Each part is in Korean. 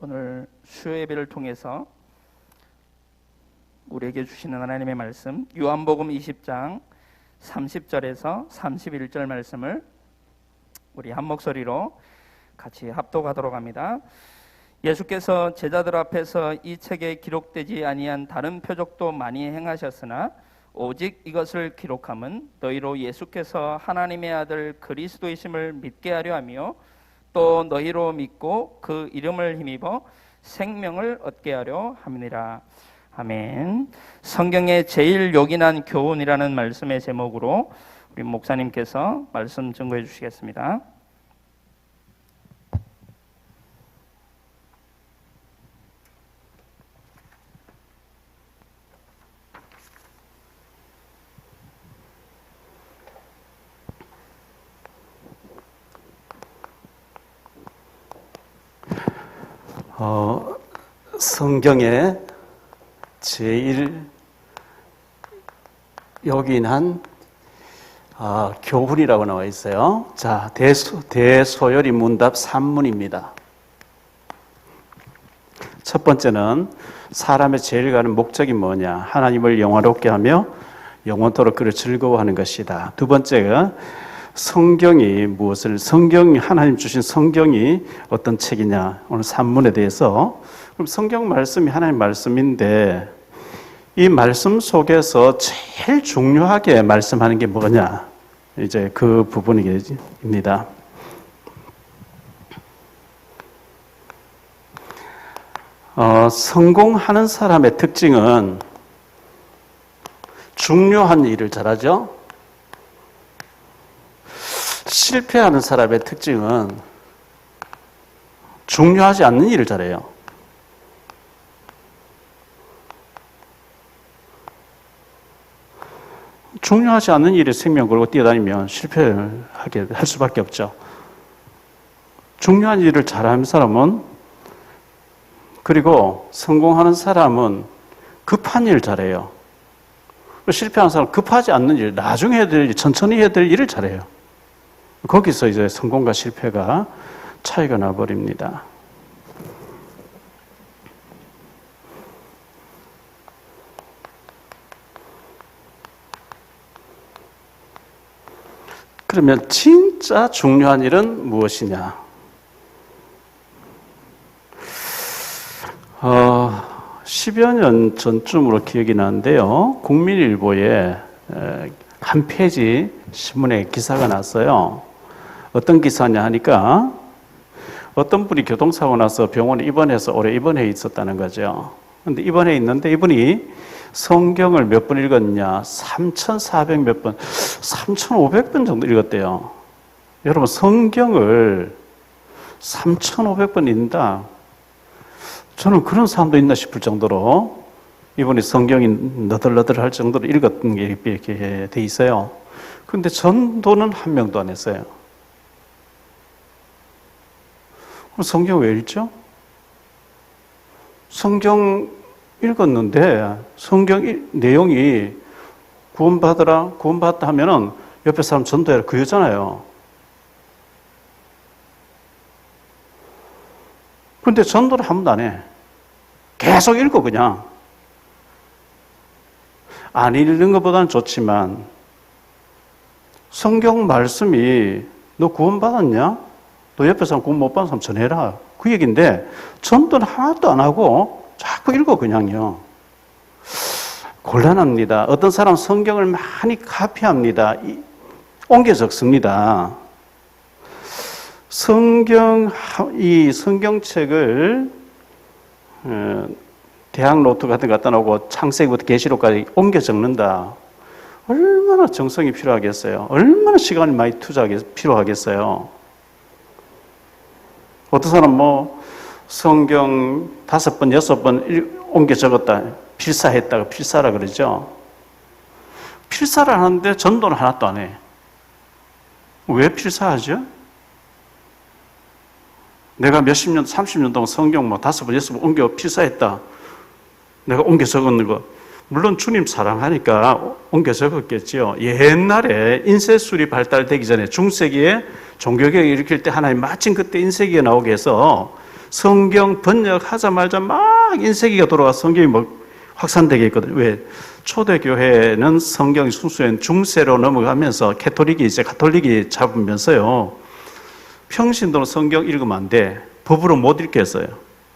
오늘 수요 예배를 통해서 우리에게 주시는 하나님의 말씀, 요한복음 20장 30절에서 31절 말씀을 우리 한 목소리로 같이 합독하도록 합니다. 예수께서 제자들 앞에서 이 책에 기록되지 아니한 다른 표적도 많이 행하셨으나 오직 이것을 기록함은 너희로 예수께서 하나님의 아들 그리스도이심을 믿게 하려 하며 또 너희로 믿고 그 이름을 힘입어 생명을 얻게 하려 함이니라. 아멘. 성경의 제일 요긴한 교훈이라는 말씀의 제목으로 우리 목사님께서 말씀 증거해 주시겠습니다. 성경에 제일 요긴한 교훈이라고 나와 있어요. 자, 대소요리 문답 3문입니다. 첫 번째는 사람의 제일 가는 목적이 뭐냐? 하나님을 영화롭게 하며 영원토록 그를 즐거워하는 것이다. 두 번째가 성경이 무엇을, 하나님 주신 성경이 어떤 책이냐? 오늘 3문에 대해서. 그럼 성경 말씀이 하나님 말씀인데 이 말씀 속에서 제일 중요하게 말씀하는 게 뭐냐? 이제 그 부분입니다. 성공하는 사람의 특징은 중요한 일을 잘하죠? 실패하는 사람의 특징은 중요하지 않는 일을 잘해요. 중요하지 않는 일에 생명 걸고 뛰어다니면 실패하게 할 수밖에 없죠. 중요한 일을 잘하는 사람은, 그리고 성공하는 사람은 급한 일 잘해요. 실패하는 사람은 급하지 않는 일, 나중에 해야 될 일, 천천히 해야 될 일을 잘해요. 거기서 이제 성공과 실패가 차이가 나버립니다. 그러면 진짜 중요한 일은 무엇이냐? 10여 년 전쯤으로 기억이 나는데요. 국민일보에 한 페이지 신문에 기사가 났어요. 어떤 기사냐 하니까 어떤 분이 교통사고 나서 병원에 입원해서 오래 입원해 있었다는 거죠. 그런데 입원해 있는데 이분이 성경을 몇 번 읽었냐? 3,400 몇 번, 3,500번 정도 읽었대요. 여러분, 성경을 3,500번 읽는다? 저는 그런 사람도 있나 싶을 정도로 이분이 성경이 너덜너덜할 정도로 읽었던 게 이렇게 돼 있어요. 그런데 전도는 한 명도 안 했어요. 그럼 성경 왜 읽죠? 성경 읽었는데 성경 내용이 구원받다 하면은 옆에 사람 전도해라 그거잖아요. 그런데 전도를 한 번도 안 해. 계속 읽어 그냥. 안 읽는 것보다는 좋지만 성경 말씀이 너 구원받았냐? 너 옆에 사람 구원 못 받은 사람 전해라. 그 얘기인데 전도는 하나도 안 하고 자꾸 읽어 그냥요. 곤란합니다. 어떤 사람 성경을 많이 카피합니다. 옮겨 적습니다. 이 성경책을 대학 노트 같은 거 갖다 놓고 창세기부터 계시록까지 옮겨 적는다. 얼마나 정성이 필요하겠어요. 얼마나 시간이 많이 필요하겠어요. 어떤 사람 성경 5번, 6번 옮겨 적었다. 필사했다가 필사라 그러죠. 필사를 하는데 전도는 하나도 안 해. 왜 필사하죠? 내가 몇십 년, 30년 동안 성경 5번, 6번 옮겨 필사했다. 내가 옮겨 적었는 거. 물론 주님 사랑하니까 옮겨 적었겠죠. 옛날에 인쇄술이 발달되기 전에 중세기에 종교개혁 일으킬 때 하나님 마침 그때 인쇄기에 나오게 해서 성경 번역하자마자 막 인쇄기가 돌아와서 성경이 막 확산되게 했거든요. 왜? 초대교회는 성경 순수한 중세로 넘어가면서 가톨릭이 잡으면서요. 평신도는 성경 읽으면 안 돼. 법으로 못 읽게 했어요.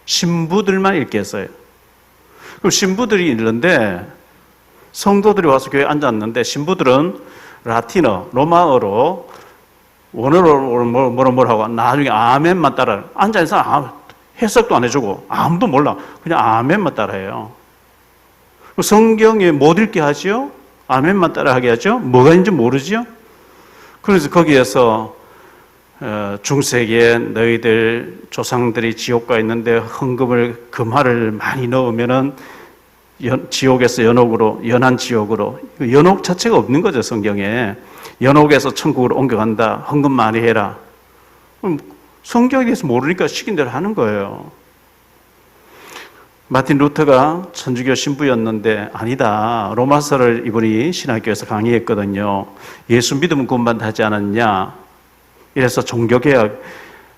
신부들만 읽게 했어요. 그럼 신부들이 읽는데 성도들이 와서 교회에 앉았는데 신부들은 라틴어, 로마어로 원어로 뭐라 하고 나중에 아멘만 따라 앉아있는 사람 해석도 안 해주고 아무도 몰라. 그냥 아멘만 따라해요. 성경에 못 읽게 하지요? 아멘만 따라하게 하죠? 뭐가 있는지 모르지요? 그래서 거기에서 중세기에 너희들 조상들이 지옥 가 있는데 헌금을 금화를 많이 넣으면은 지옥에서 연한 지옥으로 연옥 자체가 없는 거죠. 성경에 연옥에서 천국으로 옮겨간다. 헌금 많이 해라. 그럼 성경에 대해서 모르니까 시킨 대로 하는 거예요. 마틴 루터가 천주교 신부였는데 아니다. 로마서를 이분이 신학교에서 강의했거든요. 예수 믿으면 구원받는다 하지 않았냐. 이래서 종교개혁,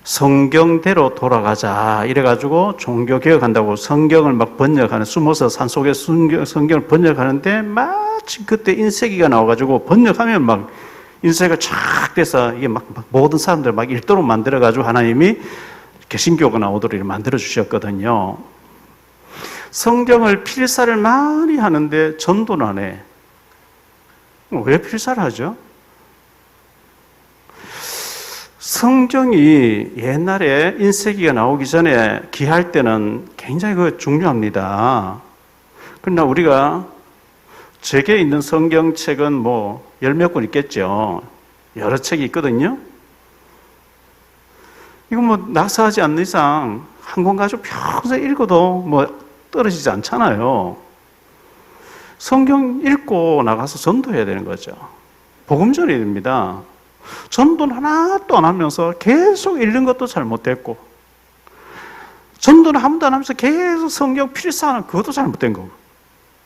성경대로 돌아가자. 이래가지고 종교개혁한다고 성경을 막 번역하는, 숨어서 산속에 성경을 번역하는데 마침 그때 인쇄기가 나와가지고 번역하면 막 인쇄가 쫙 돼서 이게 막 모든 사람들 막 읽도록 만들어가지고 하나님이 개신교가 나오도록 만들어 주셨거든요. 성경을 필사를 많이 하는데 전도는 안 해. 왜 필사를 하죠? 성경이 옛날에 인쇄기가 나오기 전에 기할 때는 굉장히 중요합니다. 그러나 우리가 제게 있는 성경책은 뭐 열 몇 권 있겠죠. 여러 책이 있거든요. 이거 뭐 낙서하지 않는 이상 한 권 가지고 평생 읽어도 뭐 떨어지지 않잖아요. 성경 읽고 나가서 전도해야 되는 거죠. 복음 전해야 됩니다. 전도는 하나도 안 하면서 계속 읽는 것도 잘못됐고, 전도는 한 번도 안 하면서 계속 성경 필사하는 그것도 잘못된 거고.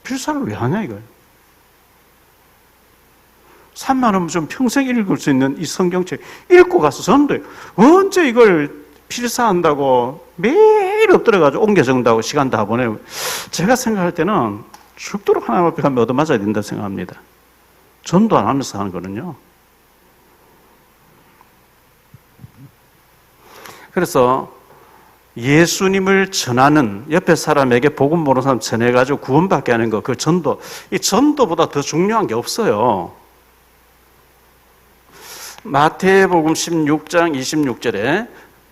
필사를 왜 하냐 이거예요. 3만 원 좀 평생 읽을 수 있는 이 성경책 읽고 가서 전도해. 언제 이걸 필사한다고 매일 엎드려가지고 옮겨 적는다고 시간 다 보내고. 제가 생각할 때는 죽도록 하나님 앞에 가면 얻어맞아야 된다고 생각합니다. 전도 안 하면서 하는 거는요. 그래서 예수님을 전하는, 옆에 사람에게 복음 모르는 사람 전해가지고 구원받게 하는 거, 그 전도, 이 전도보다 더 중요한 게 없어요. 마태복음 16장 26절에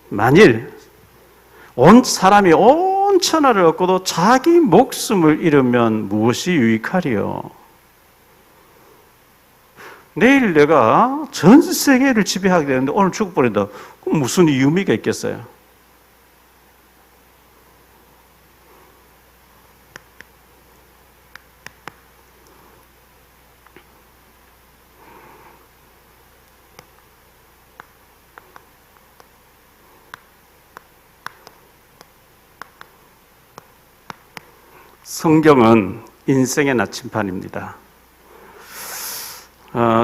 만일 사람이 온 천하를 얻고도 자기 목숨을 잃으면 무엇이 유익하리요? 내일 내가 전 세계를 지배하게 되는데 오늘 죽어버린다. 그럼 무슨 의미가 있겠어요? 성경은 인생의 나침판입니다.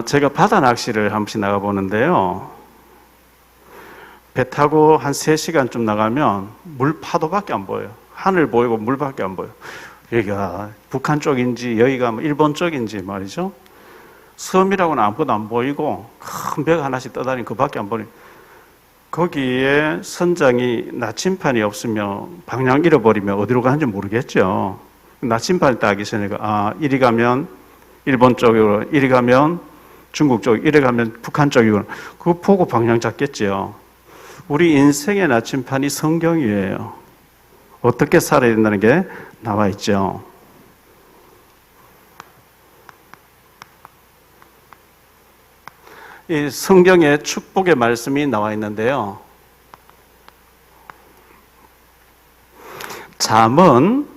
제가 바다 낚시를 한 번씩 나가보는데요. 배 타고 한 3시간쯤 나가면 물 파도밖에 안 보여요. 하늘 보이고 물밖에 안 보여요. 여기가 북한 쪽인지 여기가 일본 쪽인지 말이죠. 섬이라고는 아무것도 안 보이고 큰 배가 하나씩 떠다니는 그밖에 안 보여요. 거기에 선장이 나침판이 없으면 방향 잃어버리면 어디로 가는지 모르겠죠. 나침판을 따기 전에 이리 가면 일본 쪽으로, 이리 가면 중국 쪽, 이리 가면 북한 쪽이구나. 그거 보고 방향 잡겠죠. 우리 인생의 나침판이 성경이에요. 어떻게 살아야 된다는 게 나와 있죠. 이 성경에 축복의 말씀이 나와 있는데요. 잠언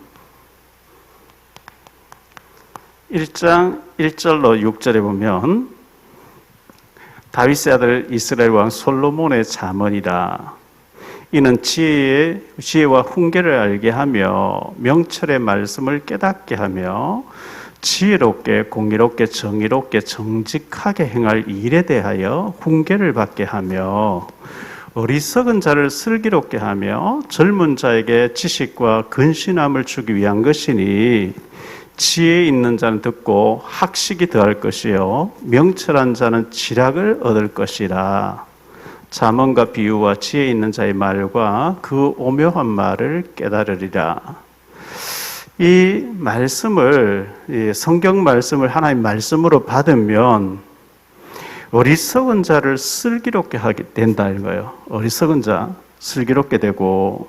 1장 1절로 6절에 보면 다윗의 아들 이스라엘 왕 솔로몬의 잠언이라. 이는 지혜와 훈계를 알게 하며 명철의 말씀을 깨닫게 하며 지혜롭게 공의롭게 정의롭게 정직하게 행할 일에 대하여 훈계를 받게 하며 어리석은 자를 슬기롭게 하며 젊은 자에게 지식과 근신함을 주기 위한 것이니 지혜 있는 자는 듣고 학식이 더할 것이요 명철한 자는 지략을 얻을 것이라. 잠언과 비유와 지혜 있는 자의 말과 그 오묘한 말을 깨달으리라. 이 말씀을, 이 성경 말씀을 하나님 말씀으로 받으면 어리석은 자를 슬기롭게 하게 된다 이거예요. 어리석은 자 슬기롭게 되고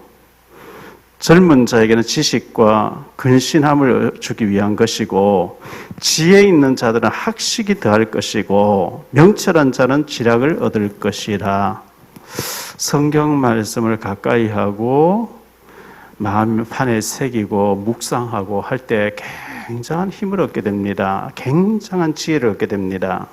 젊은 자에게는 지식과 근신함을 주기 위한 것이고 지혜 있는 자들은 학식이 더할 것이고 명철한 자는 지략을 얻을 것이라. 성경 말씀을 가까이 하고 마음판에 새기고 묵상하고 할 때 굉장한 힘을 얻게 됩니다. 굉장한 지혜를 얻게 됩니다.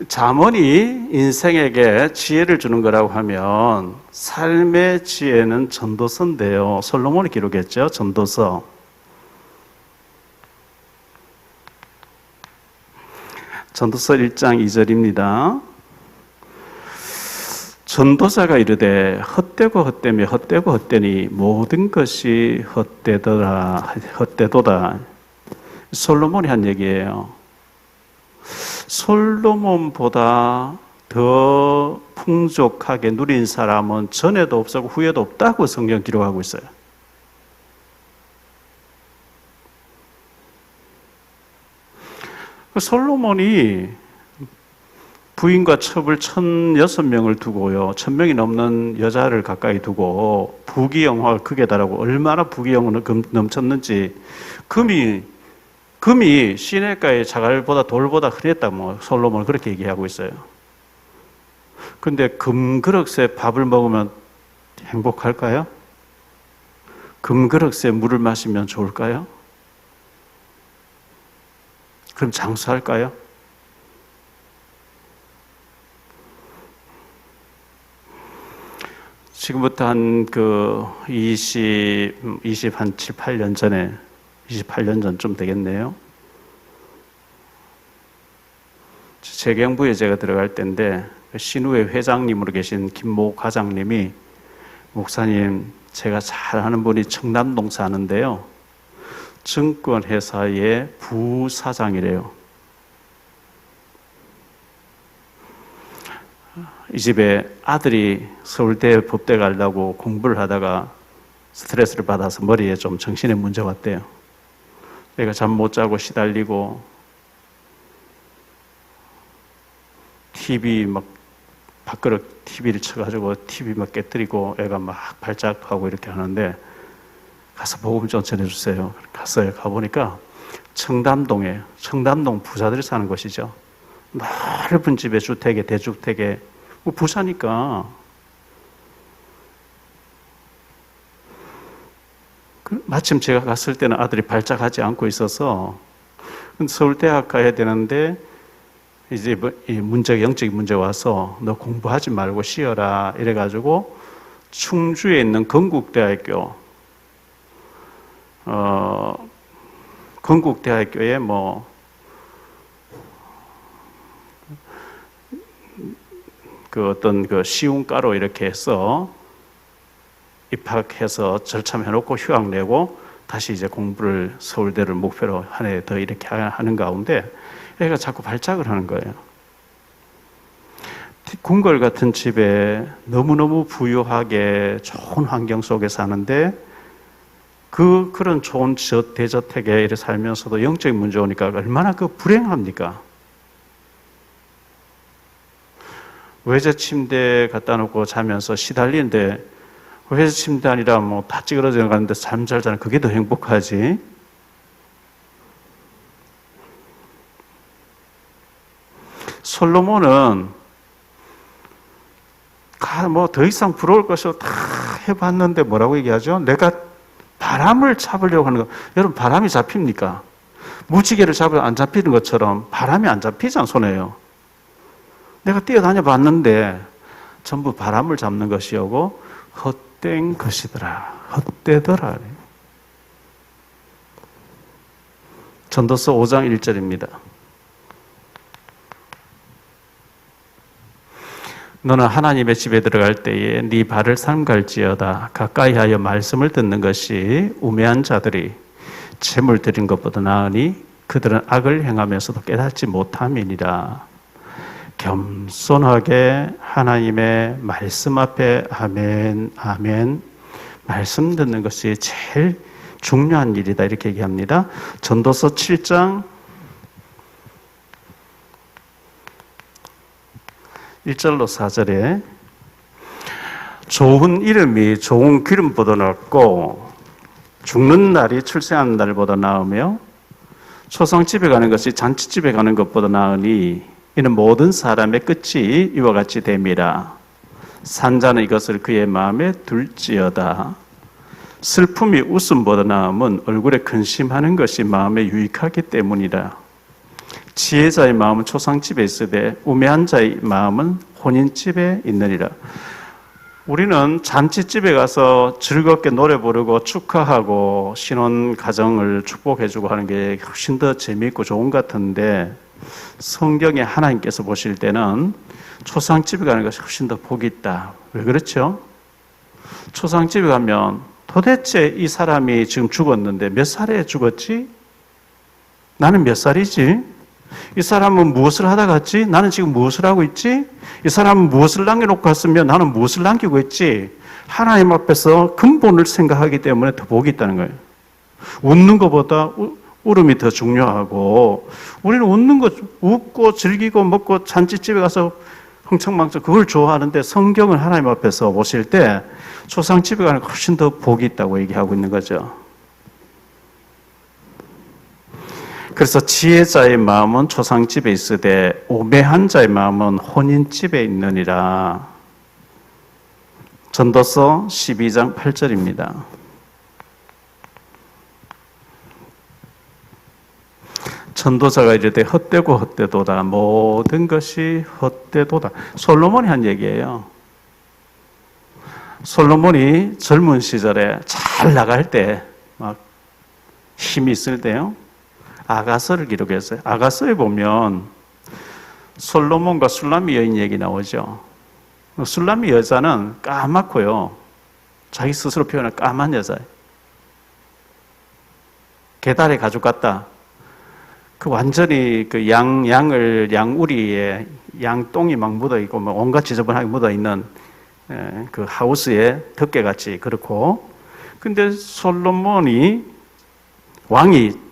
잠언이 인생에게 지혜를 주는 거라고 하면 삶의 지혜는 전도서인데요. 솔로몬이 기록했죠. 전도서. 전도서 1장 2절입니다. 전도자가 이르되 헛되고 헛되며 헛되고 헛되니 모든 것이 헛되도다. 솔로몬이 한 얘기예요. 솔로몬보다 더 풍족하게 누린 사람은 전에도 없었고 후에도 없다고 성경 기록하고 있어요. 솔로몬이 부인과 첩을 1,006명을 두고요, 1,000명이 넘는 여자를 가까이 두고 부귀영화가 극에 달하고 얼마나 부귀영화는 넘쳤는지 금이 시냇가의 자갈보다 돌보다 흔했다, 솔로몬은 그렇게 얘기하고 있어요. 근데 금그릇에 밥을 먹으면 행복할까요? 금그릇에 물을 마시면 좋을까요? 그럼 장수할까요? 지금부터 한 7, 8년 전에 28년 전쯤 되겠네요. 재경부에 제가 들어갈 때인데 신우회 회장님으로 계신 김모 과장님이 목사님, 제가 잘 아는 분이 청남동 사는데요, 증권회사의 부사장이래요. 이 집에 아들이 서울대 법대 가려고 공부를 하다가 스트레스를 받아서 머리에 좀 정신에 문제가 왔대요. 내가 잠 못 자고 시달리고 TV 밥그릇 TV를 쳐가지고 TV 깨뜨리고 애가 막 발작하고 이렇게 하는데 가서 복음 좀 전해주세요. 갔어요. 가보니까 청담동 부자들이 사는 곳이죠. 넓은 집에 주택에 대주택에 부자니까 마침 제가 갔을 때는 아들이 발작하지 않고 있어서 서울대학 가야 되는데 이제 영적인 문제 와서 너 공부하지 말고 쉬어라 이래가지고 충주에 있는 건국대학교에 시운가로 이렇게 해서 입학해서 절참해놓고 휴학 내고 다시 이제 공부를 서울대를 목표로 한 해 더 이렇게 하는 가운데 애가 자꾸 발작을 하는 거예요. 궁궐 같은 집에 너무너무 부유하게 좋은 환경 속에 사는데 그런 좋은 대저택에 이렇게 살면서도 영적인 문제 오니까 얼마나 불행합니까? 외제 침대 갖다 놓고 자면서 시달리는데 외제 침대 아니라 다 찌그러져 가는데 잠 잘 자는 그게 더 행복하지. 솔로몬은 더 이상 부러울 것이 다 해봤는데 뭐라고 얘기하죠? 내가 바람을 잡으려고 하는 거. 여러분, 바람이 잡힙니까? 무지개를 잡으면 안 잡히는 것처럼 바람이 안 잡히잖아, 손에요. 내가 뛰어다녀 봤는데 전부 바람을 잡는 것이었고 헛된 것이더라. 헛되더라. 전도서 5장 1절입니다. 너는 하나님의 집에 들어갈 때에 네 발을 삼갈지어다. 가까이하여 말씀을 듣는 것이 우매한 자들이 재물 드린 것보다 나으니 그들은 악을 행하면서도 깨닫지 못함이니라. 겸손하게 하나님의 말씀 앞에 아멘, 아멘 말씀 듣는 것이 제일 중요한 일이다 이렇게 얘기합니다. 전도서 7장 1절로 4절에 좋은 이름이 좋은 기름보다 낫고 죽는 날이 출생하는 날보다 나으며 초상집에 가는 것이 잔치집에 가는 것보다 나으니 이는 모든 사람의 끝이 이와 같이 됨이라. 산자는 이것을 그의 마음에 둘지어다. 슬픔이 웃음보다 나음은 얼굴에 근심하는 것이 마음에 유익하기 때문이라. 지혜자의 마음은 초상집에 있으되 우매한 자의 마음은 혼인집에 있느니라. 우리는 잔치집에 가서 즐겁게 노래 부르고 축하하고 신혼 가정을 축복해주고 하는 게 훨씬 더 재미있고 좋은 것 같은데 성경에 하나님께서 보실 때는 초상집에 가는 것이 훨씬 더 복이 있다. 왜 그렇죠? 초상집에 가면 도대체 이 사람이 지금 죽었는데 몇 살에 죽었지? 나는 몇 살이지? 이 사람은 무엇을 하다 갔지? 나는 지금 무엇을 하고 있지? 이 사람은 무엇을 남겨놓고 갔으면 나는 무엇을 남기고 있지? 하나님 앞에서 근본을 생각하기 때문에 더 복이 있다는 거예요. 웃는 것보다 울음이 더 중요하고 우리는 웃는 거 웃고 즐기고 먹고 잔치집에 가서 흥청망청 그걸 좋아하는데 성경은 하나님 앞에서 보실 때 초상집에 가는 훨씬 더 복이 있다고 얘기하고 있는 거죠. 그래서 지혜자의 마음은 초상집에 있으되 우매한 자의 마음은 혼인집에 있느니라. 전도서 12장 8절입니다. 전도자가 이르되 헛되고 헛되도다. 모든 것이 헛되도다. 솔로몬이 한 얘기예요. 솔로몬이 젊은 시절에 잘 나갈 때 막 힘이 있을 때요. 아가서를 기록했어요. 아가서에 보면 솔로몬과 술람미 여인 얘기 나오죠. 술람미 여자는 까맣고요. 자기 스스로 표현한 까만 여자예요. 게달의 가죽 같다. 그 완전히 그 양우리에 양똥이 막 묻어 있고 뭐 온갖 지저분하게 묻어 있는 그 하우스에 덮개같이 그렇고. 근데 솔로몬이 왕이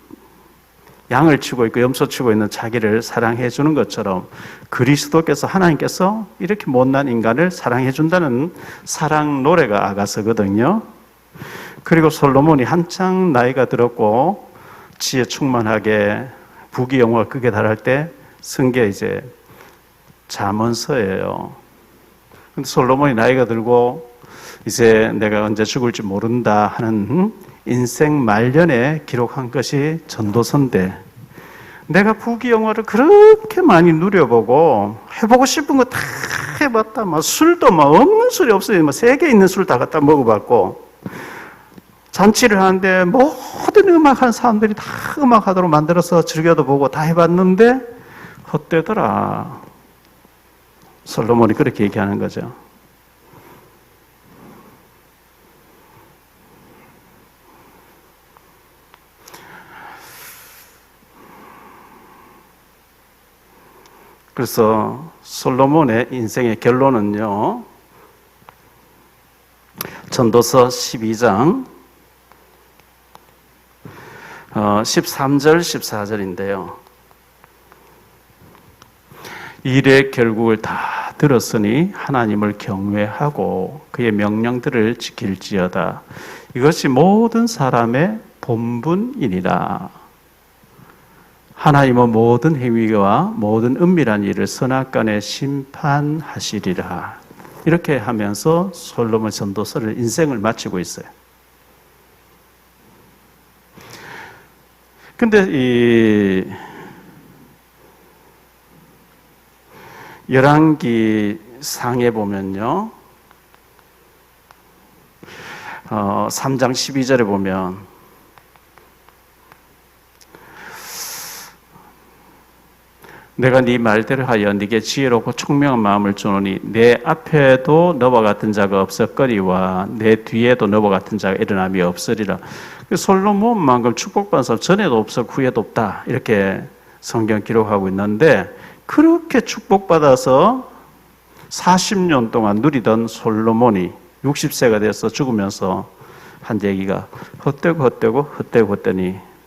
양을 치고 있고 염소 치고 있는 자기를 사랑해 주는 것처럼 그리스도께서 하나님께서 이렇게 못난 인간을 사랑해 준다는 사랑 노래가 아가서거든요. 그리고 솔로몬이 한창 나이가 들었고 지혜 충만하게 부귀영화가 극에 달할 때 쓴 게 이제 잠언서예요. 근데 솔로몬이 나이가 들고 이제 내가 언제 죽을지 모른다 하는 인생 말년에 기록한 것이 전도서인데 내가 부귀영화를 그렇게 많이 누려보고 해보고 싶은 거 다 해봤다. 막 술도 막 없는 술이 없어요. 막 세계 있는 술 다 갖다 먹어봤고 잔치를 하는데 모든 음악하는 사람들이 다 음악하도록 만들어서 즐겨도 보고 다 해봤는데 헛되더라. 솔로몬이 그렇게 얘기하는 거죠. 그래서 솔로몬의 인생의 결론은요. 전도서 12장 13절 14절인데요. 일의 결국을 다 들었으니 하나님을 경외하고 그의 명령들을 지킬지어다. 이것이 모든 사람의 본분이니라. 하나님은 모든 행위와 모든 은밀한 일을 선악간에 심판하시리라. 이렇게 하면서 솔로몬 전도서를 인생을 마치고 있어요. 근데 이 열왕기 상에 보면요. 3장 12절에 보면 내가 네 말대로 하여 네게 지혜롭고 총명한 마음을 주노니 내 앞에도 너와 같은 자가 없었거니와 내 뒤에도 너와 같은 자가 일어남이 없으리라. 솔로몬만큼 축복받은 사람 전에도 없었고 후에도 없다, 이렇게 성경 기록하고 있는데, 그렇게 축복받아서 40년 동안 누리던 솔로몬이 60세가 돼서 죽으면서 한 얘기가 헛되고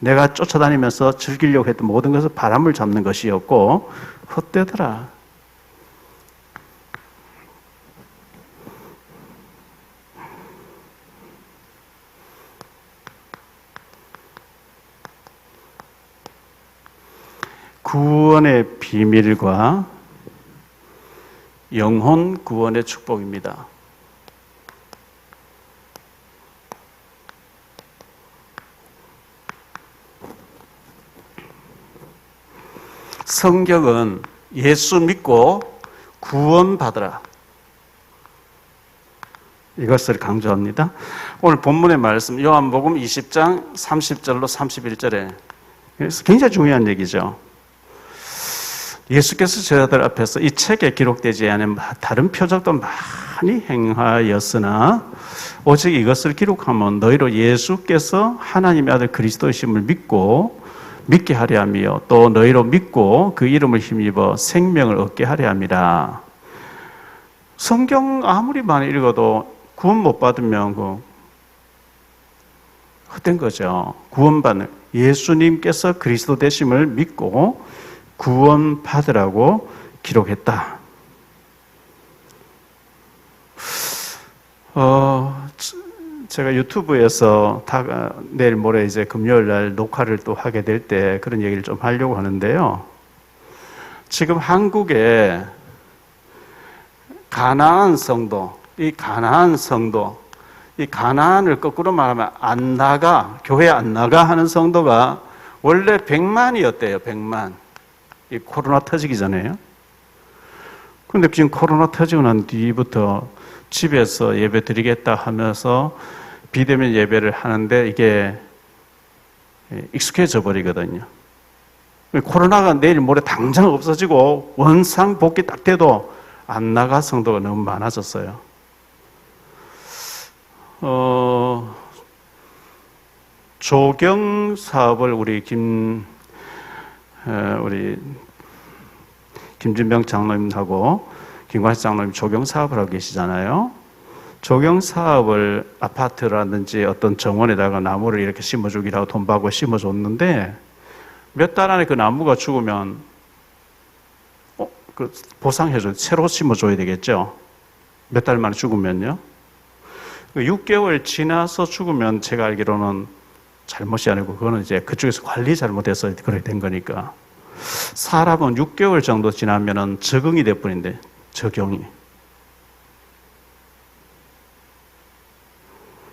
내가 쫓아다니면서 즐기려고 했던 모든 것은 바람을 잡는 것이었고 헛되더라. 구원의 비밀과 영혼 구원의 축복입니다. 성경은 예수 믿고 구원받으라, 이것을 강조합니다. 오늘 본문의 말씀 요한복음 20장 30절로 31절에 굉장히 중요한 얘기죠. 예수께서 제자들 앞에서 이 책에 기록되지 않은 다른 표적도 많이 행하였으나 오직 이것을 기록하면 너희로 예수께서 하나님의 아들 그리스도이심을 믿게 하려 하며 또 너희로 믿고 그 이름을 힘입어 생명을 얻게 하려 함이라. 성경 아무리 많이 읽어도 구원 못 받으면 헛된 거죠. 구원받는 예수님께서 그리스도 되심을 믿고 구원 받으라고 기록했다. 제가 유튜브에서 내일 모레 이제 금요일 날 녹화를 또 하게 될 때 그런 얘기를 좀 하려고 하는데요. 지금 한국에 가나안 성도, 이 가나안을 거꾸로 말하면 교회 안 나가 하는 성도가 원래 100만이었대요, 100만. 이 코로나 터지기 전에요. 근데 지금 코로나 터지고 난 뒤부터 집에서 예배 드리겠다 하면서 비대면 예배를 하는데 이게 익숙해져 버리거든요. 코로나가 내일 모레 당장 없어지고 원상 복귀 딱 돼도 안 나가 성도가 너무 많아졌어요. 조경 사업을 우리 김진병 장로님하고 김관식 장로님 조경 사업을 하고 계시잖아요. 조경 사업을 아파트라든지 어떤 정원에다가 나무를 이렇게 심어주기로 하고 돈 받고 심어줬는데 몇 달 안에 그 나무가 죽으면 보상해줘, 새로 심어줘야 되겠죠. 몇 달 만에 죽으면요. 6개월 지나서 죽으면 제가 알기로는 잘못이 아니고 그거는 이제 그쪽에서 관리 잘못해서 그렇게 된 거니까. 사람은 6개월 정도 지나면은 적응이 될 뿐인데, 적용이.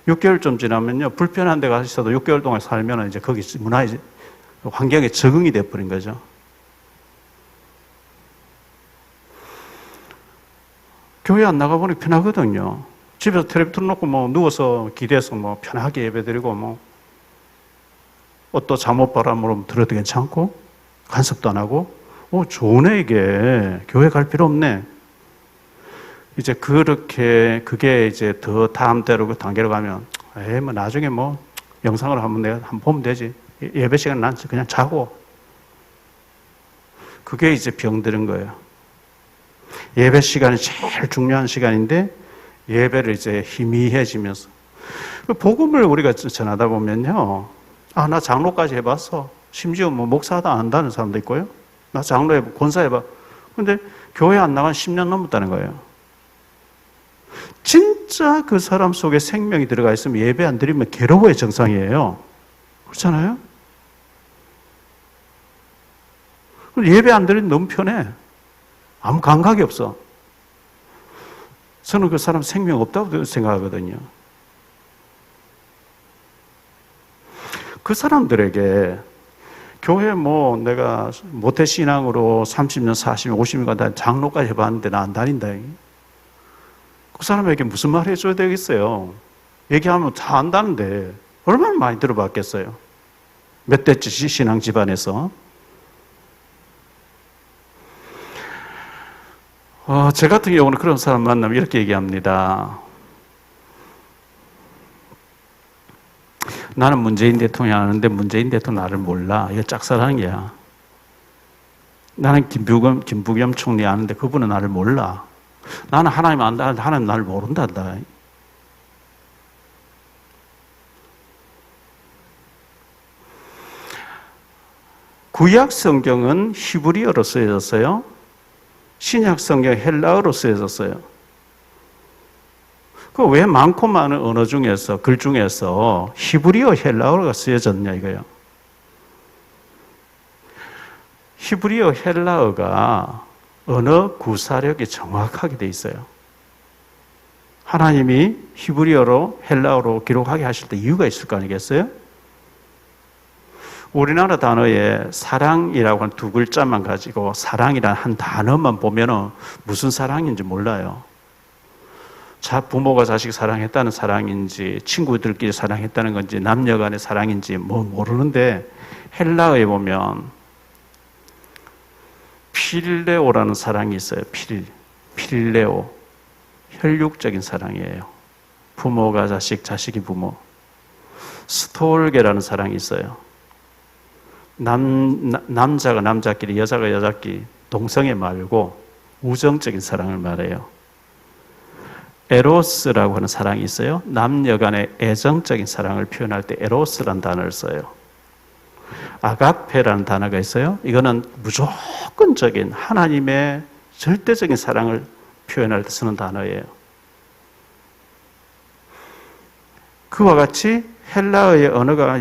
6개월 좀 지나면요, 불편한 데 가서도 6개월 동안 살면은 이제 거기 문화에, 환경에 적응이 돼 버린 거죠. 교회 안 나가보니 편하거든요. 집에서 텔레비 틀어놓고 누워서 기대서 편하게 예배드리고 옷도 잠옷 바람으로 들어도 괜찮고 간섭도 안 하고 좋네 이게. 교회 갈 필요 없네. 이제 그게 이제 더 다음 대로 그 단계로 가면 나중에 영상으로 한번 내가 한번 보면 되지. 예배 시간 난 그냥 자고. 그게 이제 병드는 거예요. 예배 시간이 제일 중요한 시간인데 예배를 이제 희미해지면서 복음을 우리가 전하다 보면요, 나 장로까지 해봤어. 심지어 목사도 안 한다는 사람도 있고요. 나 장로 권사해봐. 근데 교회 안 나간 10년 넘었다는 거예요. 진짜 그 사람 속에 생명이 들어가 있으면 예배 안 드리면 괴로워의 정상이에요. 그렇잖아요? 예배 안 드리면 너무 편해. 아무 감각이 없어. 저는 그 사람 생명 없다고 생각하거든요. 그 사람들에게 교회 내가 모태신앙으로 30년, 40년, 50년 다 장로까지 해봤는데 나 안 다닌다. 그 사람에게 무슨 말 해줘야 되겠어요? 얘기하면 다 안다는데 얼마나 많이 들어봤겠어요? 몇 대째 신앙 집안에서. 제 같은 경우는 그런 사람 만나면 이렇게 얘기합니다. 나는 문재인 대통령 아는데 문재인 대통령 나를 몰라. 이거 짝사랑이야. 나는 김부겸 총리 아는데 그분은 나를 몰라. 나는 하나님 안다. 하나님 나를 모른단다. 구약 성경은 히브리어로 쓰여졌어요. 신약 성경 헬라어로 쓰여졌어요. 그 왜 많고 많은 언어 중에서 글 중에서 히브리어 헬라어가 쓰여졌냐 이거예요. 히브리어 헬라어가 언어 구사력이 정확하게 돼 있어요. 하나님이 히브리어로 헬라어로 기록하게 하실 때 이유가 있을 거 아니겠어요? 우리나라 단어에 사랑이라고 한 두 글자만 가지고 사랑이라는 한 단어만 보면은 무슨 사랑인지 몰라요. 부모가 자식 사랑했다는 사랑인지 친구들끼리 사랑했다는 건지 남녀 간의 사랑인지 모르는데 헬라어에 보면 필레오라는 사랑이 있어요. 필레오. 혈육적인 사랑이에요. 부모가 자식, 자식이 부모. 스톨게라는 사랑이 있어요. 남자가 남자끼리, 여자가 여자끼리 동성애 말고 우정적인 사랑을 말해요. 에로스라고 하는 사랑이 있어요. 남녀 간의 애정적인 사랑을 표현할 때 에로스라는 단어를 써요. 아가페라는 단어가 있어요. 이거는 무조건적인 하나님의 절대적인 사랑을 표현할 때 쓰는 단어예요. 그와 같이 헬라어의 언어가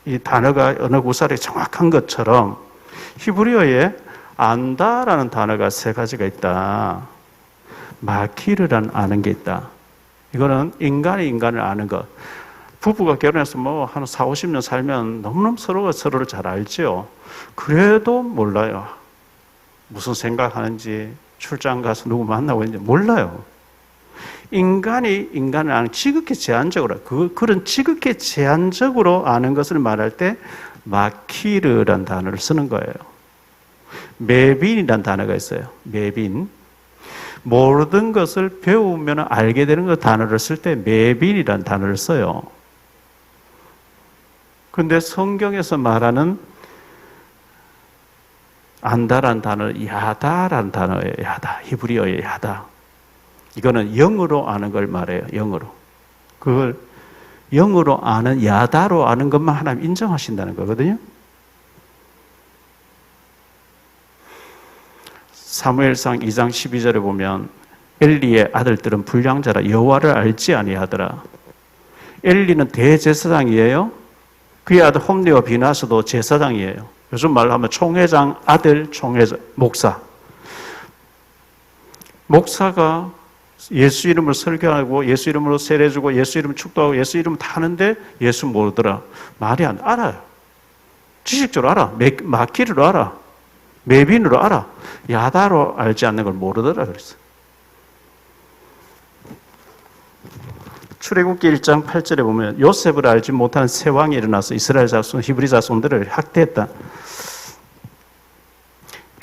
이 단어가 언어 구사력이 정확한 것처럼 히브리어에 안다라는 단어가 세 가지가 있다. 마키르라는 아는 게 있다. 이거는 인간이 인간을 아는 것. 부부가 결혼해서 한 4, 50년 살면 너무너무 서로가 서로를 잘 알죠. 그래도 몰라요. 무슨 생각하는지, 출장 가서 누구 만나고 있는지 몰라요. 인간이 인간을 아는 지극히 제한적으로, 그런 지극히 제한적으로 아는 것을 말할 때 마키르라는 단어를 쓰는 거예요. 메빈이라는 단어가 있어요. 메빈. 모든 것을 배우면 알게 되는 그 단어를 쓸 때 메빈이라는 단어를 써요. 그런데 성경에서 말하는 안다라는 단어는 야다라는 단어예요. 야다. 히브리어의 야다. 이거는 영으로 아는 걸 말해요. 영으로. 그걸 영으로 아는, 야다로 아는 것만 하나님 인정하신다는 거거든요. 사무엘상 2장 12절에 보면 엘리의 아들들은 불량자라 여호와를 알지 아니하더라. 엘리는 대제사장이에요. 그의 아들 홈리와 비나스도 제사장이에요. 요즘 말로 하면 총회장 아들 총회장 목사. 목사가 예수 이름을 설교하고 예수 이름으로 세례주고 예수 이름 축도하고 예수 이름 다 하는데 예수 모르더라. 말이 안 알아요. 지식적으로 알아. 마키르로 알아. 메빈으로 알아. 야다로 알지 않는 걸 모르더라 그랬어요. 출애굽기 1장 8절에 보면 요셉을 알지 못하는 세 왕이 일어나서 이스라엘 자손, 히브리 자손들을 학대했다.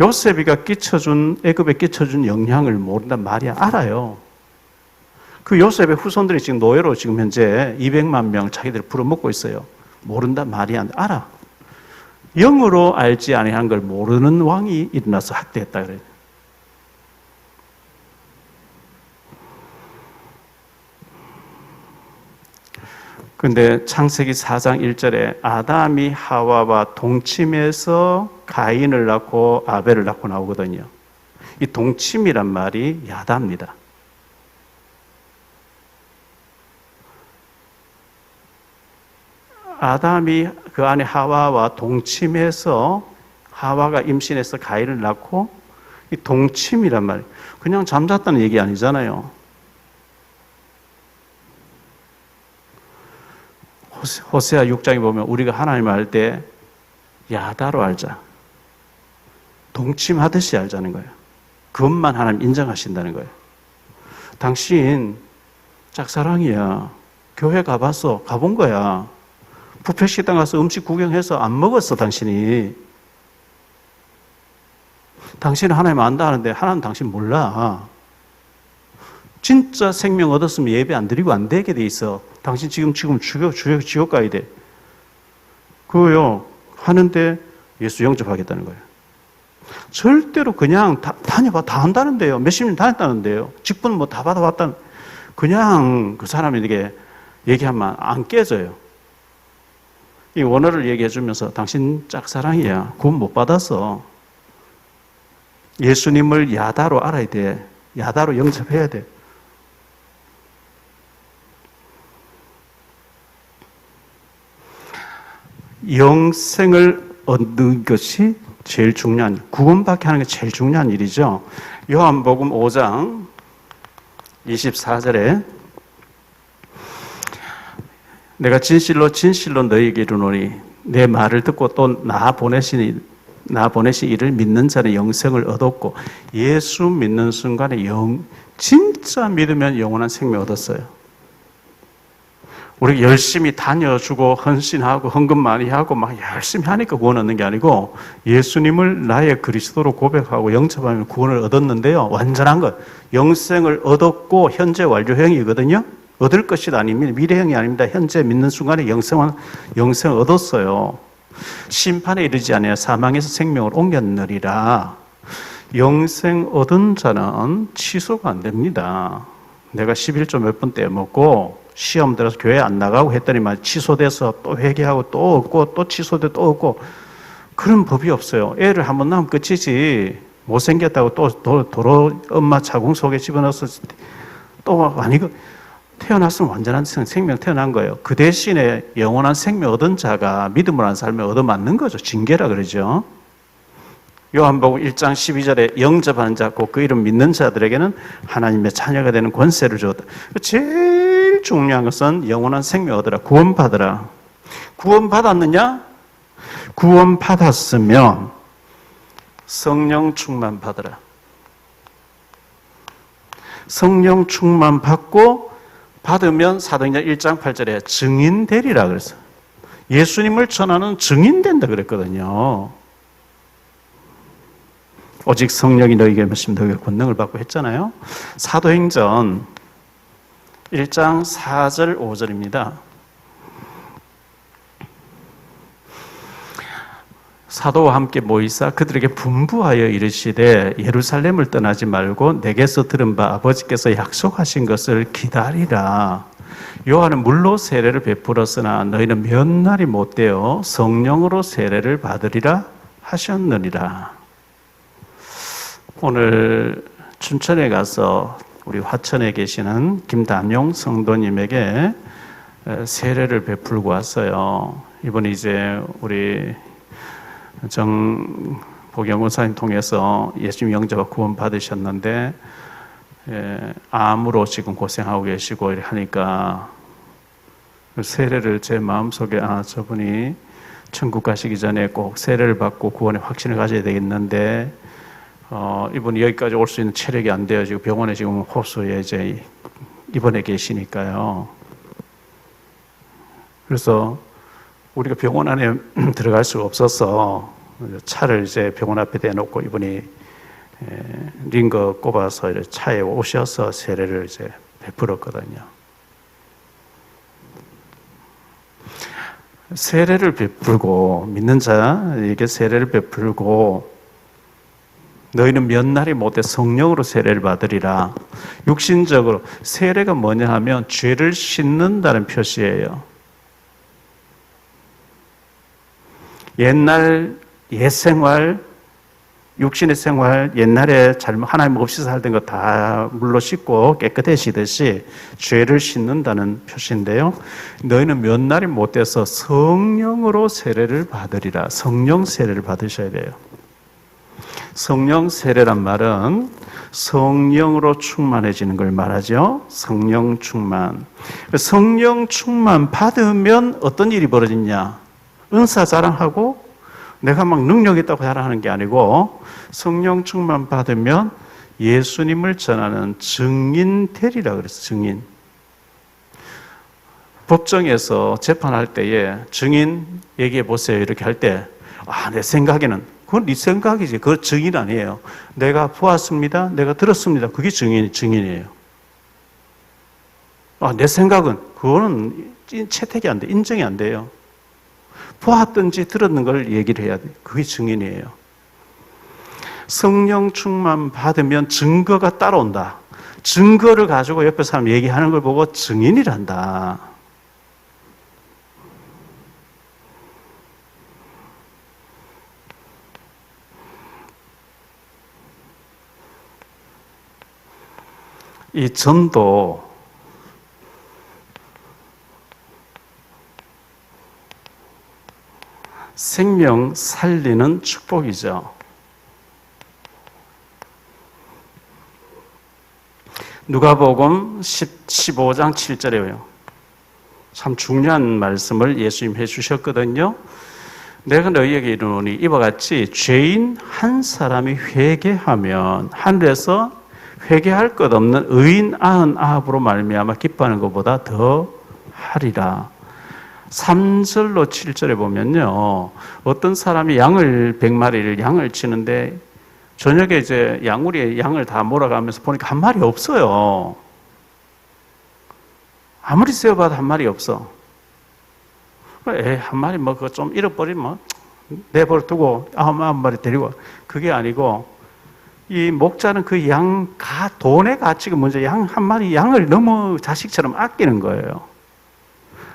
요셉이가 애굽에 끼쳐준 영향을 모른단 말이야. 알아요. 그 요셉의 후손들이 지금 노예로 지금 현재 200만 명 자기들 풀어먹고 있어요. 모른단 말이야. 알아. 영으로 알지 아니한 걸 모르는 왕이 일어나서 학대했다 그래요. 그런데 창세기 4장 1절에 아담이 하와와 동침해서 가인을 낳고 아벨을 낳고 나오거든요. 이 동침이란 말이 야다입니다. 아담이 그 안에 하와와 동침해서 하와가 임신해서 가인을 낳고 이 동침이란 말이 그냥 잠잤다는 얘기 아니잖아요. 호세아 6장에 보면 우리가 하나님을 알 때 야다로 알자. 동침하듯이 알자는 거예요. 그것만 하나님 인정하신다는 거예요. 당신 짝사랑이야. 교회 가봤어. 가본 거야. 뷔페 식당 가서 음식 구경해서 안 먹었어, 당신이. 당신은 하나님 안다 하는데 하나님 당신 몰라. 진짜 생명 얻었으면 예배 안 드리고 안 되게 돼 있어. 당신 지금 지옥 가야 돼. 그거요. 하는데 예수 영접하겠다는 거예요. 절대로 그냥 다녀봐. 다 한다는데요. 몇십 년 다녔다는데요. 직분 뭐 다 받아봤다는. 그냥 그 사람에게 얘기하면 안 깨져요. 이 원어를 얘기해 주면서 당신 짝사랑이야. 구원 못 받았어. 예수님을 야다로 알아야 돼. 야다로 영접해야 돼. 영생을 얻는 것이 제일 중요한, 구원받게 하는 게 제일 중요한 일이죠. 요한복음 5장 24절에 내가 진실로 진실로 너희에게 이르노니 내 말을 듣고 또 나 보내신 이를 믿는 자는 영생을 얻었고, 예수 믿는 순간에 진짜 믿으면 영원한 생명 얻었어요. 우리 열심히 다녀주고 헌신하고 헌금 많이 하고 막 열심히 하니까 구원 얻는 게 아니고, 예수님을 나의 그리스도로 고백하고 영접하면 구원을 얻었는데요. 완전한 것, 영생을 얻었고 현재 완료형이거든요. 얻을 것이 아닙니다. 미래형이 아닙니다. 현재 믿는 순간에 영생을 얻었어요. 심판에 이르지 아니하여 사망에서 생명을 옮겼느니라. 영생 얻은 자는 취소가 안 됩니다. 내가 11조 몇 번 떼먹고 시험 들어서 교회 안 나가고 했더니만 취소돼서 또 회개하고 또 얻고 또 취소돼 또 얻고, 그런 법이 없어요. 애를 한번 낳으면 끝이지. 못생겼다고 또 도로 엄마 자궁 속에 집어넣어서 또 아니고, 태어났으면 완전한 생명 태어난 거예요. 그 대신에 영원한 생명 얻은 자가 믿음으로 한 삶에 얻어맞는 거죠. 징계라 그러죠. 요한복음 1장 12절에 영접하는 자, 곧 그 이름 믿는 자들에게는 하나님의 자녀가 되는 권세를 주었다. 제일 중요한 것은 영원한 생명 얻으라. 구원받으라. 구원받았느냐? 구원받았으면 성령 충만 받으라. 성령 충만 받으면 사도행전 1장 8절에 증인 되리라 그랬어요. 예수님을 전하는 증인 된다 그랬거든요. 오직 성령이 너희에게 임하시면 너희가 권능을 받고 했잖아요. 사도행전 1장 4절 5절입니다. 사도와 함께 모이사 그들에게 분부하여 이르시되 예루살렘을 떠나지 말고 내게서 들은 바 아버지께서 약속하신 것을 기다리라. 요한은 물로 세례를 베풀었으나 너희는 몇 날이 못되어 성령으로 세례를 받으리라 하셨느니라. 오늘 춘천에 가서 우리 화천에 계시는 김담용 성도님에게 세례를 베풀고 왔어요. 이번에 이제 우리 정보경 원사님 통해서 예수님 영접과 구원 받으셨는데, 암으로 지금 고생하고 계시고 하니까 세례를 제 마음속에, 저분이 천국 가시기 전에 꼭 세례를 받고 구원의 확신을 가져야 되겠는데, 이분이 여기까지 올 수 있는 체력이 안 돼요. 지금 병원에 지금 호수에 이제 입원해 계시니까요. 그래서 우리가 병원 안에 들어갈 수가 없어서 차를 이제 병원 앞에 대놓고 이분이 링거 꼽아서 차에 오셔서 세례를 이제 베풀었거든요. 세례를 베풀고, 믿는 자에게 세례를 베풀고, 너희는 몇 날이 못해 성령으로 세례를 받으리라. 육신적으로 세례가 뭐냐 하면 죄를 씻는다는 표시예요. 옛날 옛생활, 육신의 생활, 옛날에 하나님 없이 살던 거 다 물로 씻고 깨끗해지듯이 죄를 씻는다는 표시인데요. 너희는 몇 날이 못돼서 성령으로 세례를 받으리라. 성령 세례를 받으셔야 돼요. 성령 세례란 말은 성령으로 충만해지는 걸 말하죠. 성령 충만. 성령 충만 받으면 어떤 일이 벌어지냐? 은사 자랑하고 내가 막 능력 있다고 자랑하는 게 아니고, 성령 충만 받으면 예수님을 전하는 증인 되리라 그랬어요. 증인. 법정에서 재판할 때에 증인 얘기해 보세요 이렇게 할 때 내 생각에는 그건 네 생각이지 그건 증인 아니에요. 내가 보았습니다. 내가 들었습니다. 그게 증인이에요. 내 생각은 그거는 채택이 안 돼. 인정이 안 돼요. 보았든지 들었는 걸 얘기를 해야 돼. 그게 증인이에요. 성령 충만 받으면 증거가 따라온다. 증거를 가지고 옆에 사람 얘기하는 걸 보고 증인이란다. 이 전도 생명 살리는 축복이죠. 누가복음 15장 7절에요. 참 중요한 말씀을 예수님 해주셨거든요. 내가 너희에게 이르노니 이와 같이 죄인 한 사람이 회개하면 하늘에서 회개할 것 없는 의인 99으로 말미암아 기뻐하는 것보다 더 하리라. 3절로 7절에 보면요. 어떤 사람이 양을 100마리를 양을 치는데 저녁에 이제 양우리에 양을 다 몰아가면서 보니까 한 마리 없어요. 아무리 세어봐도 한 마리 없어. 한 마리 그거 좀 잃어버리면 내버려두고 99마리 데리고. 그게 아니고 이 목자는 그 돈의 가치가 먼저 양 한 마리 양을 너무 자식처럼 아끼는 거예요.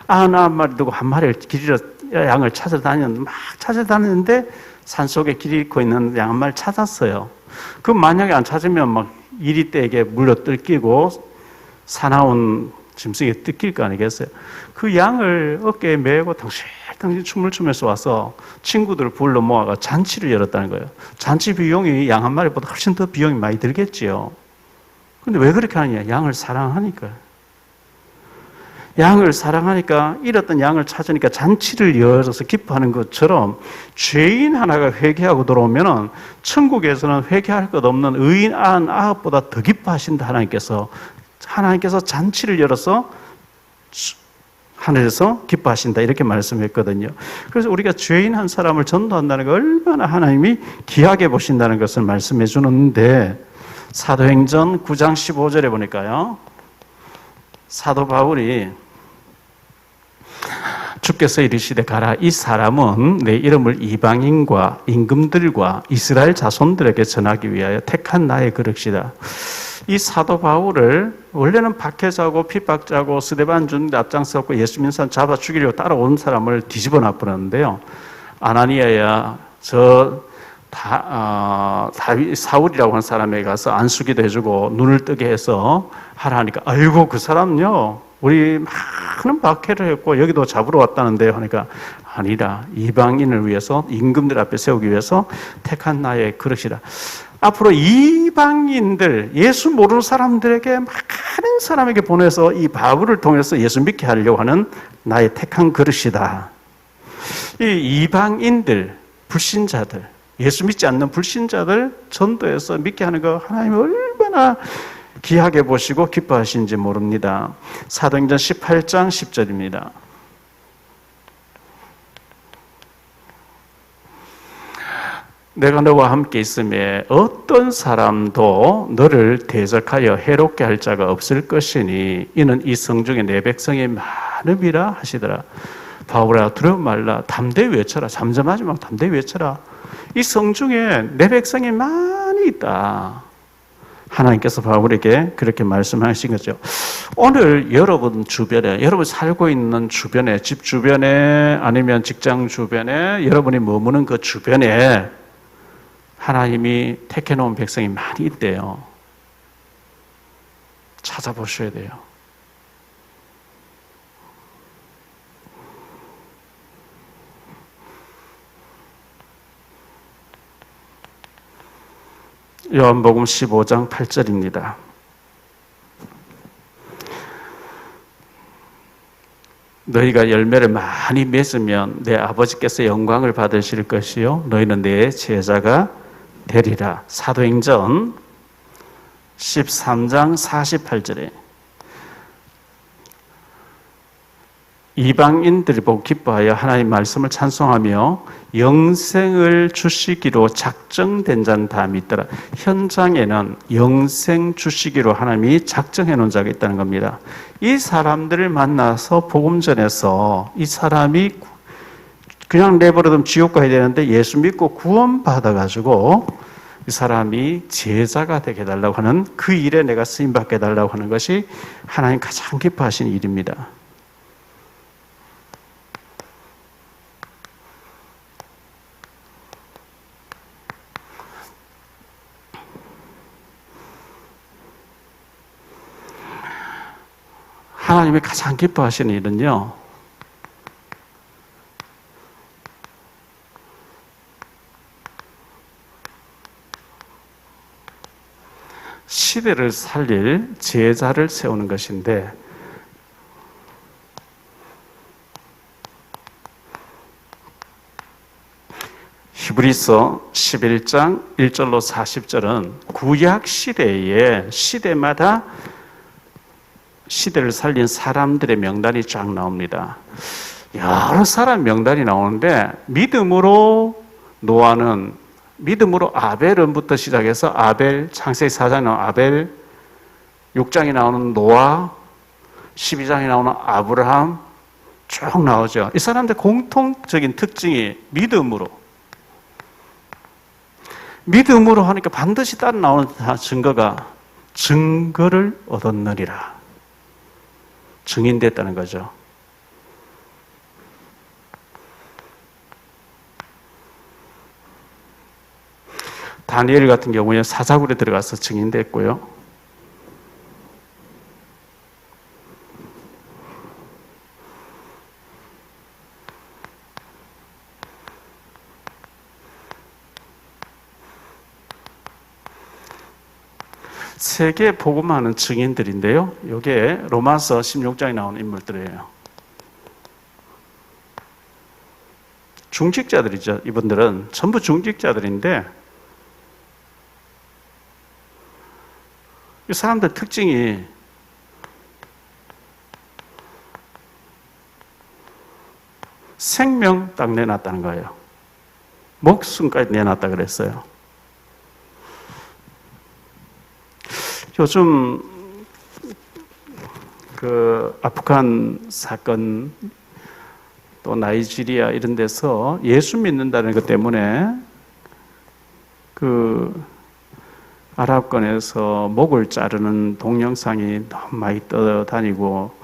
99마리 두고 한 마리를 길러 양을 찾아다녔는데 산속에 길 잃고 있는 양 한 마리 찾았어요. 그 만약에 안 찾으면 막 이리떼에게 물려 뜯기고 사나운 짐승에 뜯길 거 아니겠어요? 그 양을 어깨에 메고 당신 춤을 추면서 와서 친구들을 불러 모아가 잔치를 열었다는 거예요. 잔치 비용이 양 한 마리보다 훨씬 더 비용이 많이 들겠지요. 근데 왜 그렇게 하느냐? 양을 사랑하니까요. 양을 사랑하니까 잃었던 양을 찾으니까 잔치를 열어서 기뻐하는 것처럼 죄인 하나가 회개하고 들어오면은 천국에서는 회개할 것 없는 의인 99보다 더 기뻐하신다. 하나님께서 잔치를 열어서 하늘에서 기뻐하신다 이렇게 말씀했거든요. 그래서 우리가 죄인 한 사람을 전도한다는 게 얼마나 하나님이 귀하게 보신다는 것을 말씀해 주는데 사도행전 9장 15절에 보니까요. 사도 바울이 주께서 이르시되 가라. 이 사람은 내 이름을 이방인과 임금들과 이스라엘 자손들에게 전하기 위하여 택한 나의 그릇이다. 이 사도 바울을 원래는 박해자고 핍박자고 스데반 주는데 앞장섰고 예수 믿는 사람 잡아 죽이려고 따라온 사람을 뒤집어 놔버렸는데요. 아나니아야 사울이라고 하는 사람에게 가서 안수기도 해주고 눈을 뜨게 해서 하라 하니까 아이고 그 사람요 우리 많은 박해를 했고 여기도 잡으러 왔다는데요 하니까 아니라 이방인을 위해서 임금들 앞에 세우기 위해서 택한 나의 그릇이라. 앞으로 이방인들 예수 모르는 사람들에게 많은 사람에게 보내서 이 바울을 통해서 예수 믿게 하려고 하는 나의 택한 그릇이다. 이 이방인들 불신자들 예수 믿지 않는 불신자들 전도해서 믿게 하는 거 하나님이 얼마나 귀하게 보시고 기뻐하시는지 모릅니다. 사도행전 18장 10절입니다. 내가 너와 함께 있음에 어떤 사람도 너를 대적하여 해롭게 할 자가 없을 것이니 이는 이 성중에 내 백성이 많음이라 하시더라. 바울아 두려워 말라. 담대히 외쳐라. 잠잠하지 말고 담대히 외쳐라. 이 성중에 내 백성이 많이 있다. 하나님께서 바울에게 그렇게 말씀하신 거죠. 오늘 여러분 주변에, 여러분 살고 있는 주변에, 집 주변에 아니면 직장 주변에, 여러분이 머무는 그 주변에 하나님이 택해놓은 백성이 많이 있대요. 찾아보셔야 돼요. 요한복음 15장 8절입니다. 너희가 열매를 많이 맺으면 내 아버지께서 영광을 받으실 것이요 너희는 내 제자가 되리라. 사도행전 13장 48절에 이방인들이 보고 기뻐하여 하나님 말씀을 찬송하며 영생을 주시기로 작정된 자는 다 믿더라. 현장에는 영생 주시기로 하나님이 작정해 놓은 자가 있다는 겁니다. 이 사람들을 만나서 복음 전해서 이 사람이 그냥 내버려두면 지옥 가야 되는데 예수 믿고 구원받아 가지고 이 사람이 제자가 되게 해달라고 하는 그 일에 내가 쓰임받게 해달라고 하는 것이 하나님 가장 기뻐하시는 일입니다. 하나님이 가장 기뻐하시는 일은요, 시대를 살릴 제자를 세우는 것인데, 히브리서 11장 1절로 40절은 구약 시대에 시대마다 시대를 살린 사람들의 명단이 쫙 나옵니다. 여러 사람 명단이 나오는데 믿음으로 노아는 믿음으로 아벨은부터 시작해서 아벨, 창세기 4장에 나오는 아벨, 6장에 나오는 노아, 12장에 나오는 아브라함 쭉 나오죠. 이 사람들 공통적인 특징이 믿음으로 하니까 반드시 따라 나오는 증거가 증거를 얻었느니라. 증인됐다는 거죠. 다니엘 같은 경우에 사자굴에 들어가서 증인됐고요. 세계 복음하는 증인들인데요. 이게 로마서 16장에 나오는 인물들이에요. 중직자들이죠. 이분들은 전부 중직자들인데 이 사람들 특징이 생명 딱 내놨다는 거예요. 목숨까지 내놨다 그랬어요. 요즘 그 아프간 사건 또 나이지리아 이런 데서 예수 믿는다는 것 때문에 그 아랍권에서 목을 자르는 동영상이 너무 많이 떠다니고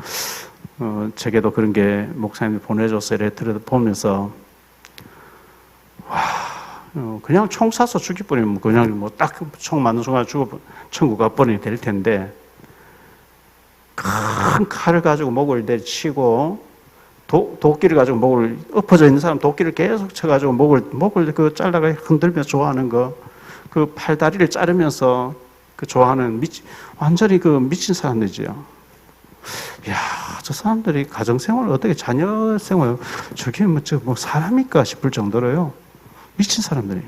제게도 그런 게 목사님이 보내줘서 레터를 보면서 와 그냥 총 쏴서 죽일 뻔이면 그냥 뭐 딱 총 맞는 순간 죽어 천국 가 뻔이 될 텐데 큰 칼을 가지고 목을 내치고 도끼를 가지고 목을 엎어져 있는 사람 도끼를 계속 쳐가지고 목을 그 잘라가 흔들면서 좋아하는 거 그 팔다리를 자르면서 그 좋아하는 완전히 그 미친 사람들이죠. 이야 저 사람들이 가정생활을 어떻게 자녀생활 저게 뭐 사람일까 싶을 정도로요. 미친 사람들이에요.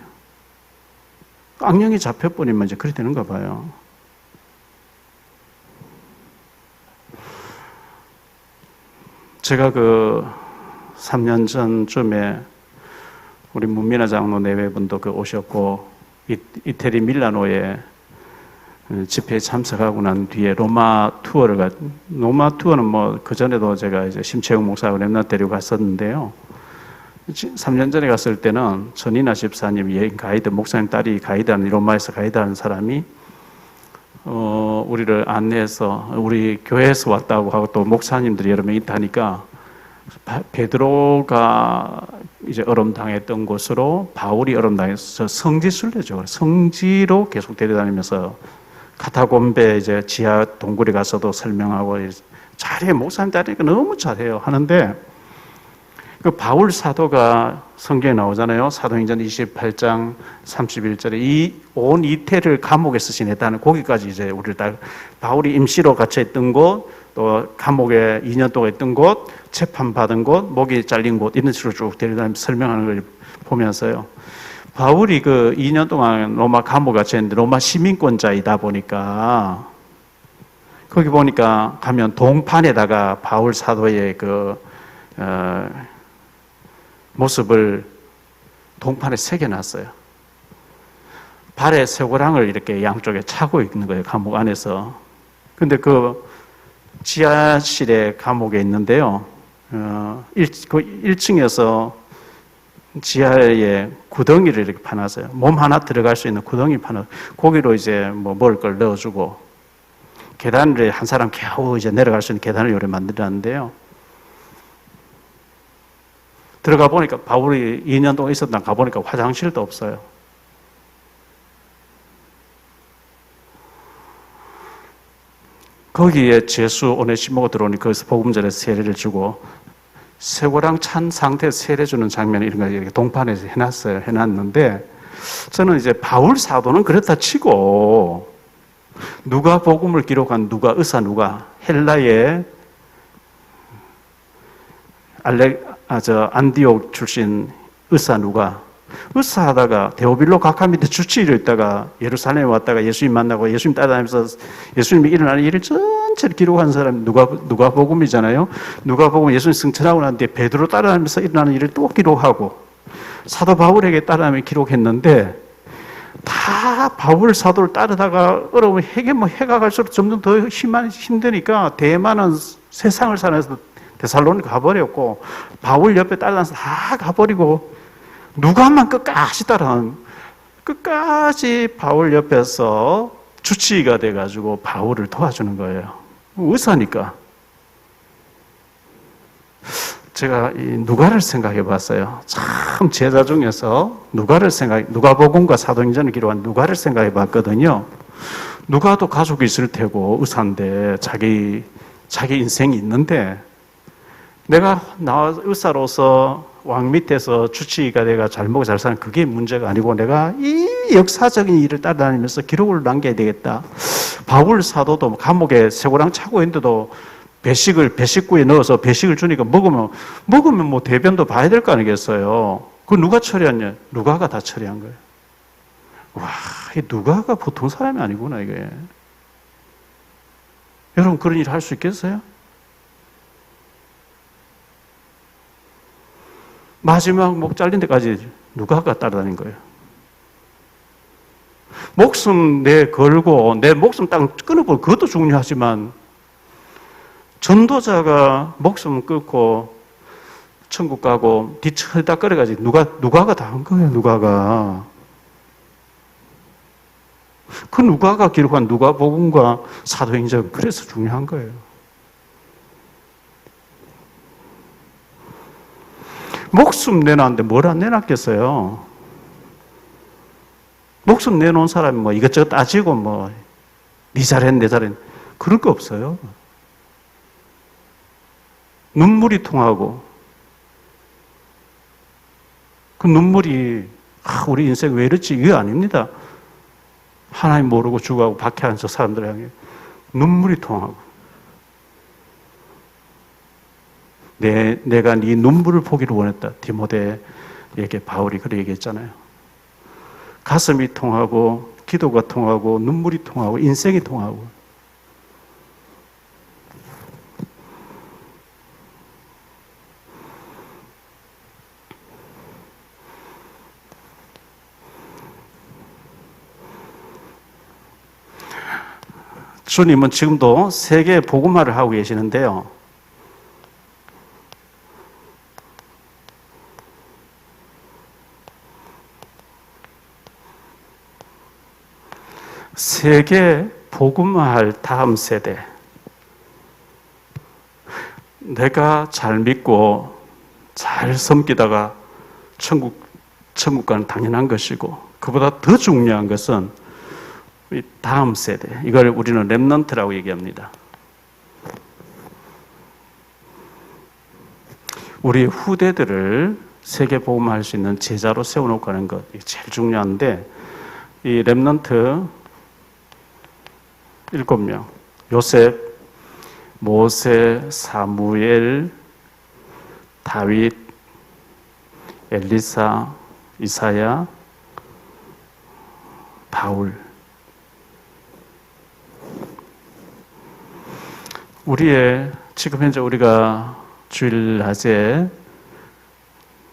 악령이 잡혀버리면 이제 그렇게 되는가 봐요. 제가 그 3년 전쯤에 우리 문민아 장로 내외분도 그 오셨고 이태리 밀라노에 집회에 참석하고 난 뒤에 로마 투어는 뭐 그전에도 제가 이제 심채용 목사하고 렘넌트 데리고 갔었는데요. 3년 전에 갔을 때는 전인아 집사님 여행 가이드, 목사님 딸이 가이드하는, 로마에서 가이드하는 사람이, 우리를 안내해서 우리 교회에서 왔다고 하고 또 목사님들이 여러 명 있다 하니까 베드로가 이제 얼음당했던 곳으로 바울이 얼음당해서 성지순례죠. 성지로 계속 데려다니면서 카타콤베 이제 지하 동굴에 가서도 설명하고 잘해. 목사님 딸이니까 너무 잘해요. 하는데 그 바울 사도가 성경에 나오잖아요. 사도행전 28장 31절에 온 이태를 감옥에서 지냈다는 거기까지 이제 우리를 다 바울이 임시로 갇혀 있던 곳, 또 감옥에 2년 동안 있던 곳, 재판받은 곳, 목이 잘린 곳 이런 식으로 쭉 데려다니면서 설명하는 걸 보면서요. 바울이 그 2년 동안 로마 감옥에 갇혀 있는데 로마 시민권자이다 보니까 거기 보니까 가면 동판에다가 바울 사도의 그 모습을 동판에 새겨놨어요. 발에 쇠고랑을 이렇게 양쪽에 차고 있는 거예요. 감옥 안에서. 근데 그 지하실에 감옥에 있는데요. 그 1층에서 지하에 구덩이를 이렇게 파놨어요. 몸 하나 들어갈 수 있는 구덩이 파놨어요. 거기로 이제 뭐 먹을 걸 넣어주고, 계단을 한 사람 겨우 이제 내려갈 수 있는 계단을 요래 만들었는데요. 들어가 보니까 바울이 2년 동안 있었다 가보니까 화장실도 없어요. 거기에 제수 오네시모가 들어오니 거기서 복음전에 세례를 주고, 쇠고랑 찬 상태에서 세례 주는 장면 이런 걸 이렇게 동판에서 해놨어요. 해놨는데, 저는 이제 바울 사도는 그렇다 치고, 누가 복음을 기록한 누가, 의사 누가, 헬라의 안디옥 출신 의사 누가, 의사하다가 데오빌로 각하 밑에 주치의로 있다가 예루살렘에 왔다가 예수님 만나고 예수님 따라다니면서 예수님이 일어나는 일을 전체를 기록한 사람이 누가복음이잖아요. 누가복음 예수님 승천하고 난 뒤에 베드로 따라다니면서 일어나는 일을 또 기록하고, 사도 바울에게 따라다니며 기록했는데, 다 바울 사도를 따르다가 어려우면 해가 갈수록 점점 더 힘드니까 대만은 세상을 살면서 데살로니가 가버렸고, 바울 옆에 따라다니면서 다 가버리고, 누가만 끝까지 따라하는, 끝까지 바울 옆에서 주치의가 돼가지고 바울을 도와주는 거예요. 의사니까. 제가 이 누가를 생각해 봤어요. 참 제자 중에서 누가복음과 사도행전을 기록한 누가를 생각해 봤거든요. 누가도 가족이 있을 테고 의사인데 자기 인생이 있는데, 내가 의사로서 왕 밑에서 주치의가 내가 잘 먹고 잘 사는 그게 문제가 아니고, 내가 이 역사적인 일을 따라다니면서 기록을 남겨야 되겠다. 바울 사도도 감옥에 쇠고랑 차고 있는데도 배식구에 넣어서 배식을 주니까 먹으면 뭐 대변도 봐야 될 거 아니겠어요. 그 누가 처리했냐? 누가가 다 처리한 거예요. 와, 이 누가가 보통 사람이 아니구나, 이게. 여러분, 그런 일 할 수 있겠어요? 마지막 목 잘린 데까지 누가가 따라다닌 거예요. 목숨 내 걸고 내 목숨 딱 끊어버리고, 그것도 중요하지만, 전도자가 목숨 끊고 천국 가고 뒤처리다거려가지고 누가가 다 한 거예요. 누가가. 그 누가가 기록한 누가복음과 사도행전, 그래서 중요한 거예요. 목숨 내놨는데 뭘 안 내놨겠어요? 목숨 내놓은 사람이 뭐 이것저것 따지고 뭐 네 잘했네 내 잘했네 그럴 거 없어요. 눈물이 통하고, 그 눈물이 우리 인생 왜 이렇지? 이게 아닙니다. 하나님 모르고 죽어가고 박해하는 저 사람들 향해 눈물이 통하고, 내가 네 눈물을 보기를 원했다. 디모데에게 바울이 그렇게 얘기했잖아요. 가슴이 통하고, 기도가 통하고, 눈물이 통하고, 인생이 통하고. 주님은 지금도 세계 복음화를 하고 계시는데요. 세계 복음화할 다음 세대, 내가 잘 믿고 잘 섬기다가 천국 가는 당연한 것이고, 그보다 더 중요한 것은 이 다음 세대, 이걸 우리는 렘넌트라고 얘기합니다. 우리 후대들을 세계 복음화할 수 있는 제자로 세워놓고 가는 것, 이게 제일 중요한데, 이 렘넌트 7명, 요셉, 모세, 사무엘, 다윗, 엘리사, 이사야, 바울. 지금 현재 우리가 주일 낮에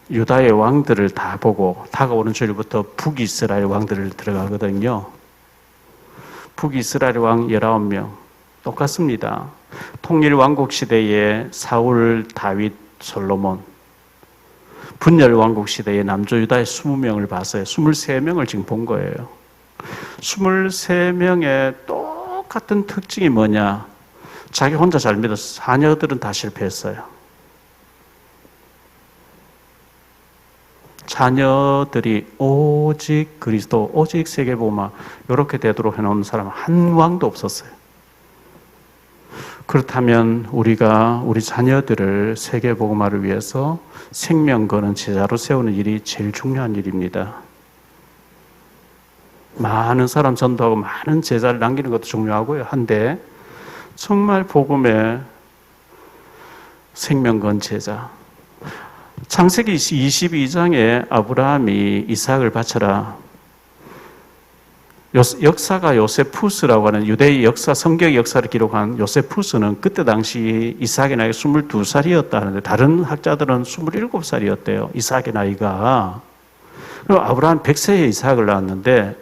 유다의 왕들을 다 보고 다가오는 주일부터 북이스라엘 왕들을 들어가거든요. 북이스라엘 왕 19명 똑같습니다. 통일왕국 시대에 사울, 다윗, 솔로몬, 분열왕국 시대에 남조 유다의 20명을 봤어요. 23명을 지금 본 거예요. 23명의 똑같은 특징이 뭐냐? 자기 혼자 잘 믿었어. 자녀들은 다 실패했어요. 자녀들이 오직 그리스도, 오직 세계복음화 이렇게 되도록 해놓은 사람 한 왕도 없었어요. 그렇다면 우리가 우리 자녀들을 세계복음화를 위해서 생명 거는 제자로 세우는 일이 제일 중요한 일입니다. 많은 사람 전도하고 많은 제자를 남기는 것도 중요하고요. 한데 정말 복음에 생명 건 제자. 창세기 22장에 아브라함이 이삭을 바쳐라. 역사가 요세푸스라고 하는 유대의 역사, 성경의 역사를 기록한 요세푸스는 그때 당시 이삭의 나이가 22살이었다 하는데 다른 학자들은 27살이었대요. 이삭의 나이가. 그리고 아브라함 100세에 이삭을 낳았는데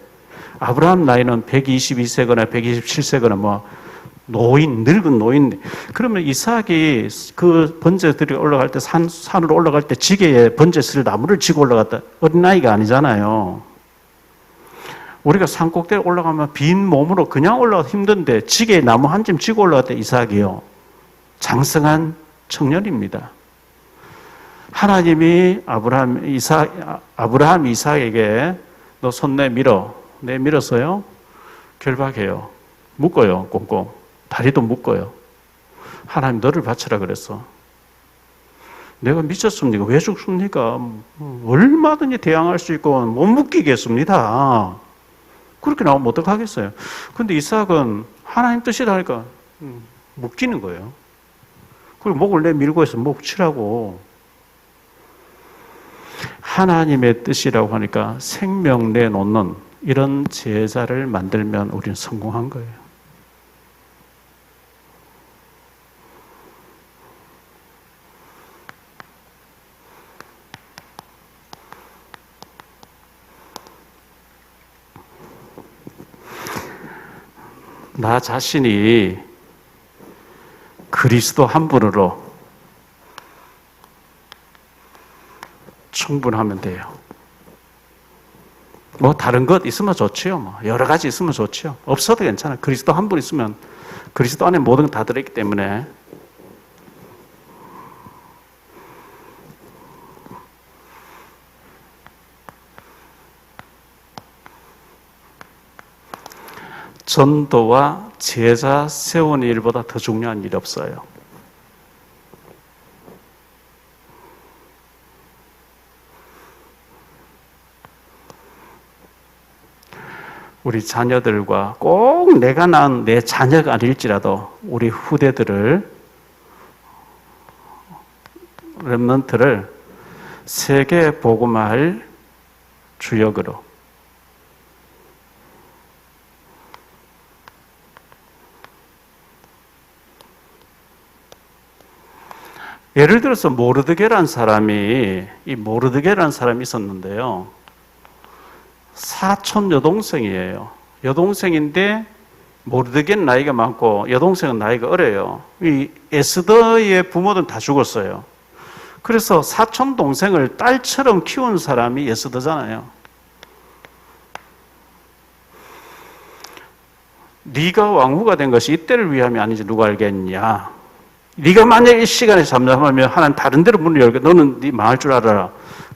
아브라함 나이는 122세거나 127세거나 뭐 늙은 노인. 그러면 이삭이 그 번제들이 올라갈 때 산으로 올라갈 때 지게에 번제 쓸 나무를 지고 올라갔다. 어린아이가 아니잖아요. 우리가 산 꼭대기 올라가면 빈 몸으로 그냥 올라가도 힘든데 지게에 나무 한 점 지고 올라갔다 이삭이요. 장성한 청년입니다. 하나님이 아브라함 이삭에게 너 손 내밀어. 내밀었어요. 결박해요. 묶어요. 꽁꽁. 다리도 묶어요. 하나님 너를 바쳐라 그랬어. 내가 미쳤습니까? 왜 죽습니까? 얼마든지 대항할 수 있고 못 묶이겠습니다. 그렇게 나오면 어떡하겠어요? 근데 이삭은 하나님 뜻이라 하니까 묶이는 거예요. 그리고 목을 내밀고 해서 목 치라고. 하나님의 뜻이라고 하니까 생명 내놓는 이런 제자를 만들면 우리는 성공한 거예요. 나 자신이 그리스도 한 분으로 충분하면 돼요. 뭐 다른 것 있으면 좋지요. 뭐 여러 가지 있으면 좋지요. 없어도 괜찮아요. 그리스도 한 분 있으면 그리스도 안에 모든 것 다 들어있기 때문에 전도와 제자 세우는 일보다 더 중요한 일이 없어요. 우리 자녀들과 꼭 내가 낳은 내 자녀가 아닐지라도 우리 후대들을, 렘넌트를 세계 복음화할 주역으로 예를 들어서 모르드게라는 사람이 있었는데요. 사촌 여동생이에요. 여동생인데 모르드게는 나이가 많고 여동생은 나이가 어려요. 이 에스더의 부모들은 다 죽었어요. 그래서 사촌 동생을 딸처럼 키운 사람이 에스더잖아요. 네가 왕후가 된 것이 이때를 위함이 아닌지 누가 알겠냐. 네가 만약 이 시간에 잠잠하면 하나님 다른 데로 문을 열게 너는 네 망할 줄 알아라.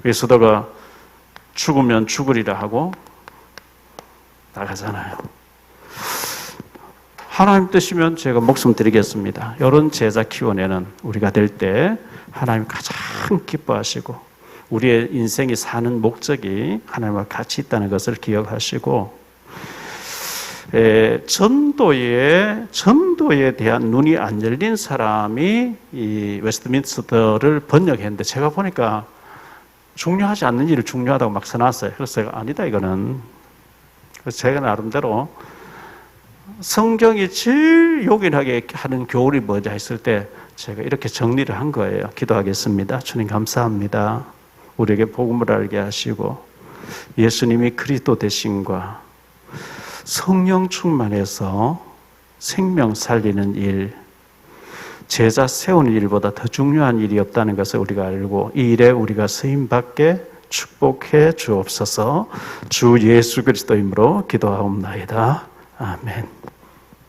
에스더가 죽으면 죽으리라 하고 나가잖아요. 하나님 뜻이면 제가 목숨 드리겠습니다. 이런 제자 키워내는 우리가 될 때 하나님 가장 기뻐하시고 우리의 인생이 사는 목적이 하나님과 같이 있다는 것을 기억하시고 전도에 대한 눈이 안 열린 사람이 이 웨스트민스터를 번역했는데 제가 보니까 중요하지 않는 일을 중요하다고 막 써놨어요. 그래서 제가 아니다 이거는. 그래서 제가 나름대로 성경이 제일 요긴하게 하는 교훈이 뭐냐 했을 때 제가 이렇게 정리를 한 거예요. 기도하겠습니다. 주님 감사합니다. 우리에게 복음을 알게 하시고 예수님이 그리스도 되심과 성령 충만해서 생명 살리는 일, 제자 세우는 일보다 더 중요한 일이 없다는 것을 우리가 알고 이 일에 우리가 쓰임받게 축복해 주옵소서. 주 예수 그리스도 이름으로 기도하옵나이다. 아멘.